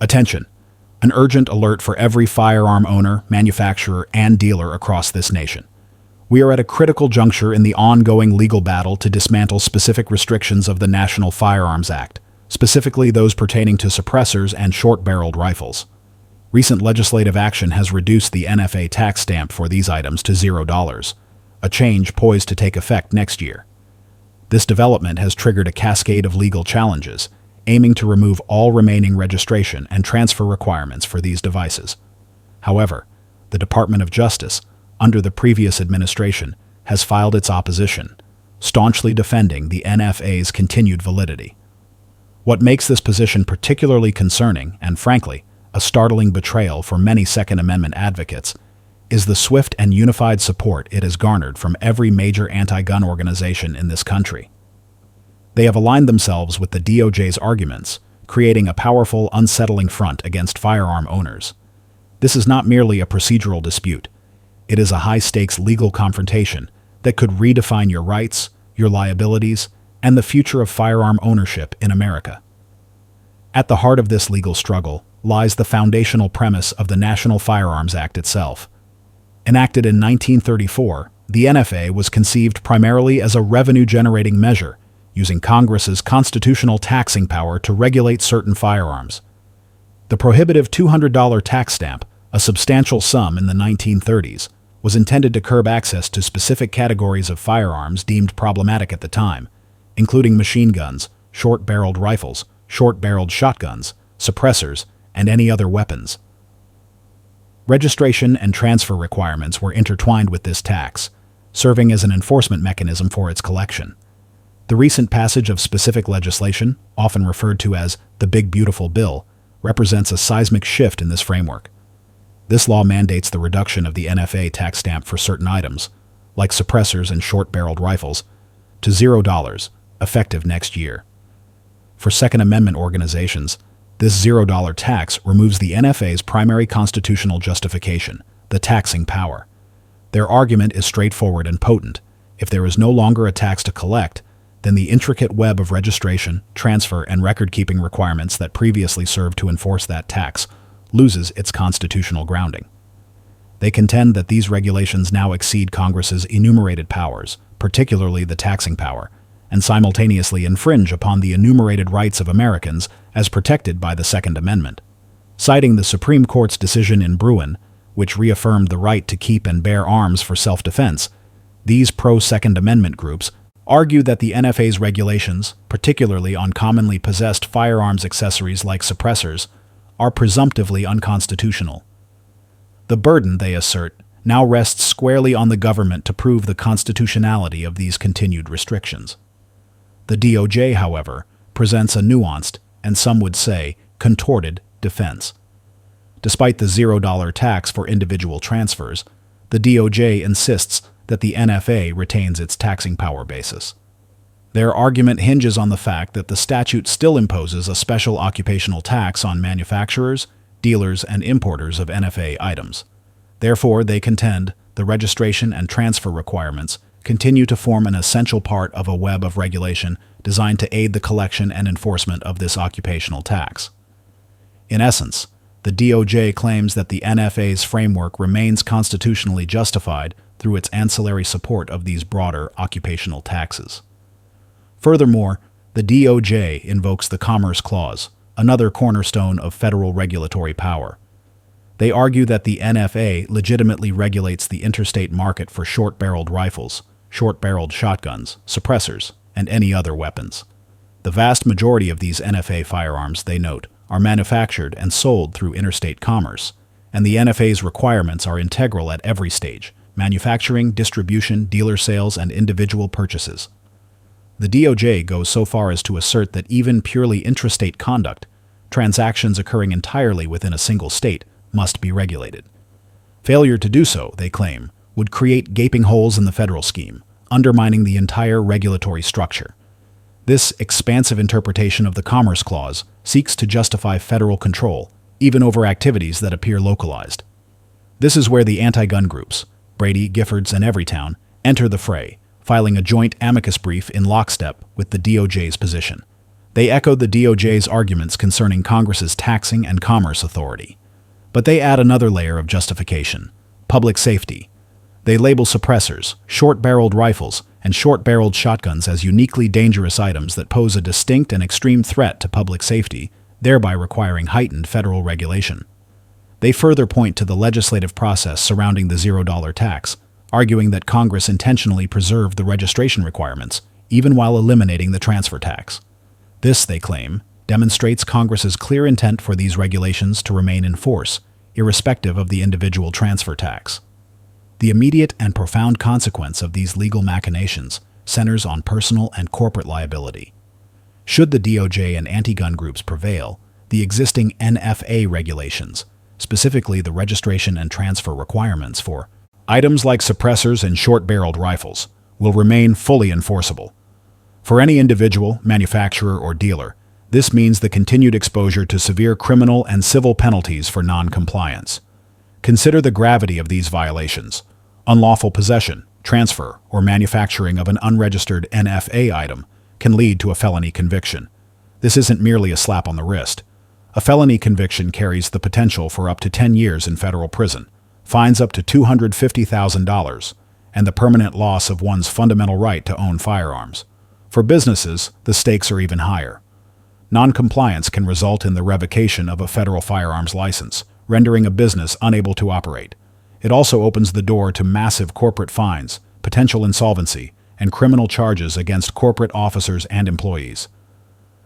Attention! An urgent alert for every firearm owner, manufacturer, and dealer across this nation. We are at a critical juncture in the ongoing legal battle to dismantle specific restrictions of the National Firearms Act, specifically those pertaining to suppressors and short-barreled rifles. Recent legislative action has reduced the NFA tax stamp for these items to $0, a change poised to take effect next year. This development has triggered a cascade of legal challenges, aiming to remove all remaining registration and transfer requirements for these devices. However, the Department of Justice, under the previous administration, has filed its opposition, staunchly defending the NFA's continued validity. What makes this position particularly concerning, and frankly, a startling betrayal for many Second Amendment advocates, is the swift and unified support it has garnered from every major anti-gun organization in this country. They have aligned themselves with the DOJ's arguments, creating a powerful, unsettling front against firearm owners. This is not merely a procedural dispute. It is a high-stakes legal confrontation that could redefine your rights, your liabilities, and the future of firearm ownership in America. At the heart of this legal struggle lies the foundational premise of the National Firearms Act itself. Enacted in 1934, the NFA was conceived primarily as a revenue-generating measure, using Congress's constitutional taxing power to regulate certain firearms. The prohibitive $200 tax stamp, a substantial sum in the 1930s, was intended to curb access to specific categories of firearms deemed problematic at the time, including machine guns, short-barreled rifles, short-barreled shotguns, suppressors, and any other weapons. Registration and transfer requirements were intertwined with this tax, serving as an enforcement mechanism for its collection. The recent passage of specific legislation, often referred to as the Big Beautiful Bill, represents a seismic shift in this framework. This law mandates the reduction of the NFA tax stamp for certain items, like suppressors and short-barreled rifles, to $0, effective next year. For Second Amendment organizations, this $0 tax removes the NFA's primary constitutional justification, the taxing power. Their argument is straightforward and potent. If there is no longer a tax to collect, then the intricate web of registration, transfer, and record-keeping requirements that previously served to enforce that tax loses its constitutional grounding. They contend that these regulations now exceed Congress's enumerated powers, particularly the taxing power, and simultaneously infringe upon the enumerated rights of Americans as protected by the Second Amendment. Citing the Supreme Court's decision in Bruen, which reaffirmed the right to keep and bear arms for self-defense, these pro-Second Amendment groups argue that the NFA's regulations, particularly on commonly possessed firearms accessories like suppressors, are presumptively unconstitutional. The burden, they assert, now rests squarely on the government to prove the constitutionality of these continued restrictions. The DOJ, however, presents a nuanced, and some would say, contorted, defense. Despite the $0 tax for individual transfers, the DOJ insists that the NFA retains its taxing power basis. Their argument hinges on the fact that the statute still imposes a special occupational tax on manufacturers, dealers, and importers of NFA items. Therefore, they contend the registration and transfer requirements continue to form an essential part of a web of regulation designed to aid the collection and enforcement of this occupational tax. In essence, the DOJ claims that the NFA's framework remains constitutionally justified through its ancillary support of these broader occupational taxes. Furthermore, the DOJ invokes the Commerce Clause, another cornerstone of federal regulatory power. They argue that the NFA legitimately regulates the interstate market for short-barreled rifles, short-barreled shotguns, suppressors, and any other weapons. The vast majority of these NFA firearms, they note, are manufactured and sold through interstate commerce, and the NFA's requirements are integral at every stage: manufacturing, distribution, dealer sales, and individual purchases. The DOJ goes so far as to assert that even purely intrastate conduct, transactions occurring entirely within a single state, must be regulated. Failure to do so, they claim, would create gaping holes in the federal scheme, undermining the entire regulatory structure. This expansive interpretation of the Commerce Clause seeks to justify federal control, even over activities that appear localized. This is where the anti-gun groups, Brady, Giffords, and Everytown, enter the fray, filing a joint amicus brief in lockstep with the DOJ's position. They echo the DOJ's arguments concerning Congress's taxing and commerce authority. But they add another layer of justification: public safety. They label suppressors, short-barreled rifles, and short-barreled shotguns as uniquely dangerous items that pose a distinct and extreme threat to public safety, thereby requiring heightened federal regulation. They further point to the legislative process surrounding the $0 tax, arguing that Congress intentionally preserved the registration requirements, even while eliminating the transfer tax. This, they claim, demonstrates Congress's clear intent for these regulations to remain in force, irrespective of the individual transfer tax. The immediate and profound consequence of these legal machinations centers on personal and corporate liability. Should the DOJ and anti-gun groups prevail, the existing NFA regulations, specifically the registration and transfer requirements for items like suppressors and short-barreled rifles, will remain fully enforceable. For any individual, manufacturer, or dealer, this means the continued exposure to severe criminal and civil penalties for non-compliance. Consider the gravity of these violations. Unlawful possession, transfer, or manufacturing of an unregistered NFA item can lead to a felony conviction. This isn't merely a slap on the wrist. A felony conviction carries the potential for up to 10 years in federal prison, fines up to $250,000, and the permanent loss of one's fundamental right to own firearms. For businesses, the stakes are even higher. Non-compliance can result in the revocation of a federal firearms license, rendering a business unable to operate. It also opens the door to massive corporate fines, potential insolvency, and criminal charges against corporate officers and employees.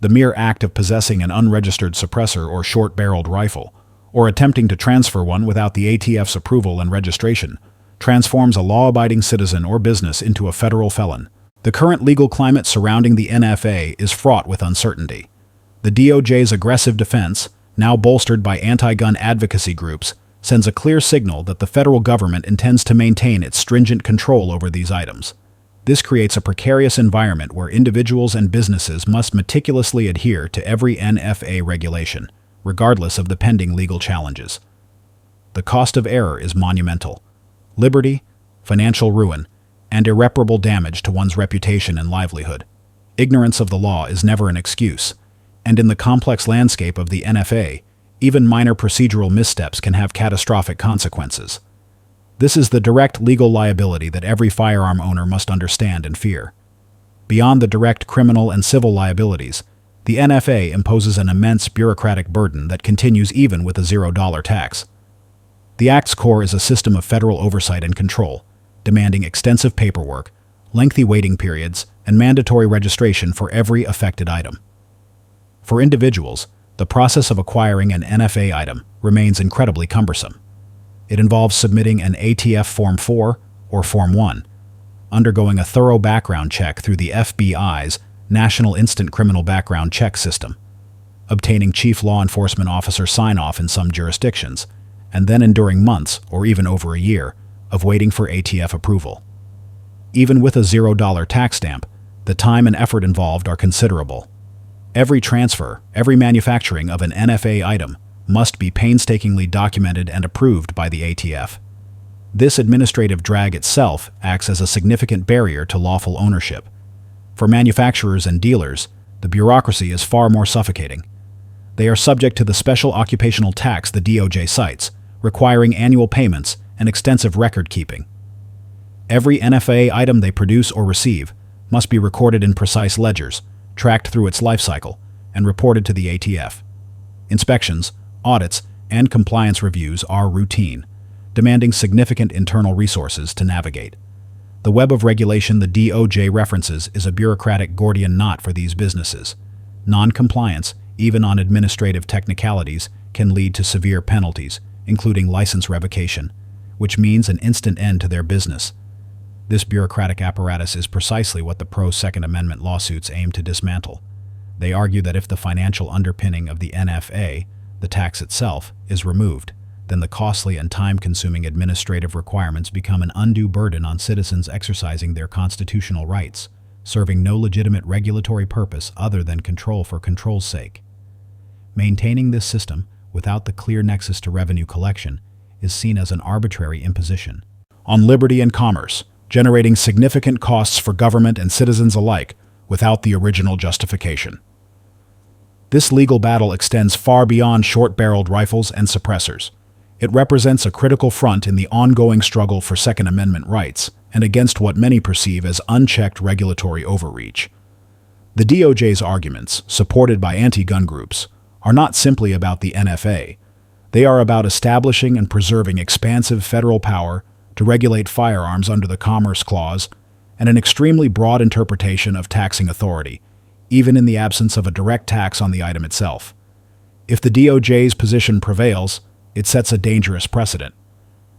The mere act of possessing an unregistered suppressor or short-barreled rifle, or attempting to transfer one without the ATF's approval and registration, transforms a law-abiding citizen or business into a federal felon. The current legal climate surrounding the NFA is fraught with uncertainty. The DOJ's aggressive defense, now bolstered by anti-gun advocacy groups, sends a clear signal that the federal government intends to maintain its stringent control over these items. This creates a precarious environment where individuals and businesses must meticulously adhere to every NFA regulation, regardless of the pending legal challenges. The cost of error is monumental. Liberty, financial ruin, and irreparable damage to one's reputation and livelihood. Ignorance of the law is never an excuse, and in the complex landscape of the NFA, even minor procedural missteps can have catastrophic consequences. This is the direct legal liability that every firearm owner must understand and fear. Beyond the direct criminal and civil liabilities, the NFA imposes an immense bureaucratic burden that continues even with a $0 tax. The Act's core is a system of federal oversight and control, demanding extensive paperwork, lengthy waiting periods, and mandatory registration for every affected item. For individuals, the process of acquiring an NFA item remains incredibly cumbersome. It involves submitting an ATF Form 4 or Form 1, undergoing a thorough background check through the FBI's National Instant Criminal Background Check System, obtaining chief law enforcement officer sign-off in some jurisdictions, and then enduring months, or even over a year, of waiting for ATF approval. Even with a $0 tax stamp, the time and effort involved are considerable. Every transfer, every manufacturing of an NFA item must be painstakingly documented and approved by the ATF. This administrative drag itself acts as a significant barrier to lawful ownership. For manufacturers and dealers, the bureaucracy is far more suffocating. They are subject to the special occupational tax the DOJ cites, requiring annual payments and extensive record keeping. Every NFA item they produce or receive must be recorded in precise ledgers, tracked through its life cycle, and reported to the ATF. Inspections, audits, and compliance reviews are routine, demanding significant internal resources to navigate. The web of regulation the DOJ references is a bureaucratic Gordian knot for these businesses. Non-compliance, even on administrative technicalities, can lead to severe penalties, including license revocation, which means an instant end to their business. This bureaucratic apparatus is precisely what the pro-Second Amendment lawsuits aim to dismantle. They argue that if the financial underpinning of the NFA, the tax itself, is removed, then the costly and time-consuming administrative requirements become an undue burden on citizens exercising their constitutional rights, serving no legitimate regulatory purpose other than control for control's sake. Maintaining this system, without the clear nexus to revenue collection, is seen as an arbitrary imposition on liberty and commerce, generating significant costs for government and citizens alike without the original justification. This legal battle extends far beyond short-barreled rifles and suppressors. It represents a critical front in the ongoing struggle for Second Amendment rights and against what many perceive as unchecked regulatory overreach. The DOJ's arguments, supported by anti-gun groups, are not simply about the NFA. They are about establishing and preserving expansive federal power to regulate firearms under the Commerce Clause and an extremely broad interpretation of taxing authority, even in the absence of a direct tax on the item itself. If the DOJ's position prevails, it sets a dangerous precedent.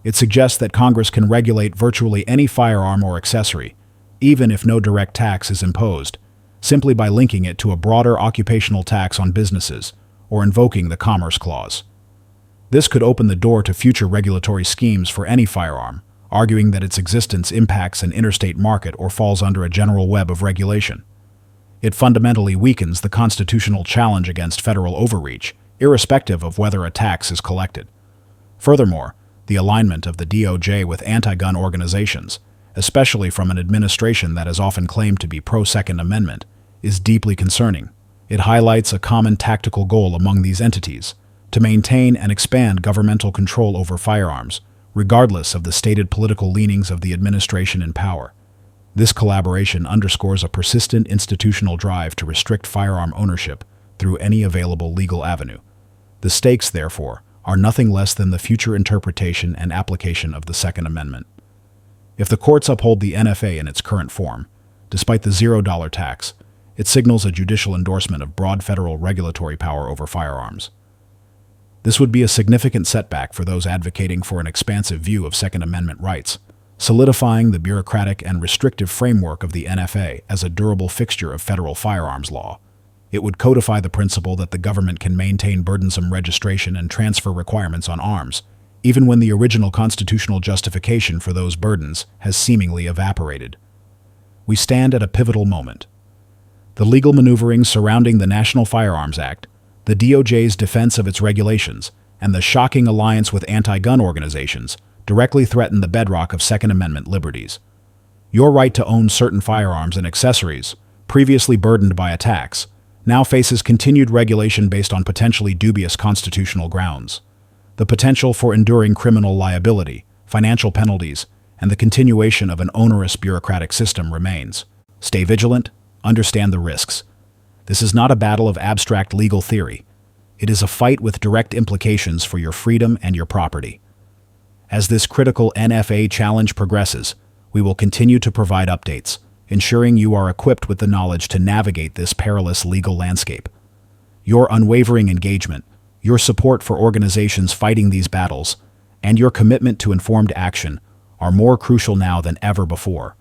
It suggests that Congress can regulate virtually any firearm or accessory, even if no direct tax is imposed, simply by linking it to a broader occupational tax on businesses or invoking the Commerce Clause. This could open the door to future regulatory schemes for any firearm, arguing that its existence impacts an interstate market or falls under a general web of regulation. It fundamentally weakens the constitutional challenge against federal overreach, irrespective of whether a tax is collected. Furthermore, the alignment of the DOJ with anti-gun organizations, especially from an administration that is often claimed to be pro-Second Amendment, is deeply concerning. It highlights a common tactical goal among these entities, to maintain and expand governmental control over firearms, regardless of the stated political leanings of the administration in power. This collaboration underscores a persistent institutional drive to restrict firearm ownership through any available legal avenue. The stakes, therefore, are nothing less than the future interpretation and application of the Second Amendment. If the courts uphold the NFA in its current form, despite the $0 tax, it signals a judicial endorsement of broad federal regulatory power over firearms. This would be a significant setback for those advocating for an expansive view of Second Amendment rights, solidifying the bureaucratic and restrictive framework of the NFA as a durable fixture of federal firearms law. It would codify the principle that the government can maintain burdensome registration and transfer requirements on arms, even when the original constitutional justification for those burdens has seemingly evaporated. We stand at a pivotal moment. The legal maneuverings surrounding the National Firearms Act, the DOJ's defense of its regulations, and the shocking alliance with anti-gun organizations directly threaten the bedrock of Second Amendment liberties. Your right to own certain firearms and accessories, previously burdened by a tax, now faces continued regulation based on potentially dubious constitutional grounds. The potential for enduring criminal liability, financial penalties, and the continuation of an onerous bureaucratic system remains. Stay vigilant, understand the risks. This is not a battle of abstract legal theory. It is a fight with direct implications for your freedom and your property. As this critical NFA challenge progresses, we will continue to provide updates, ensuring you are equipped with the knowledge to navigate this perilous legal landscape. Your unwavering engagement, your support for organizations fighting these battles, and your commitment to informed action are more crucial now than ever before.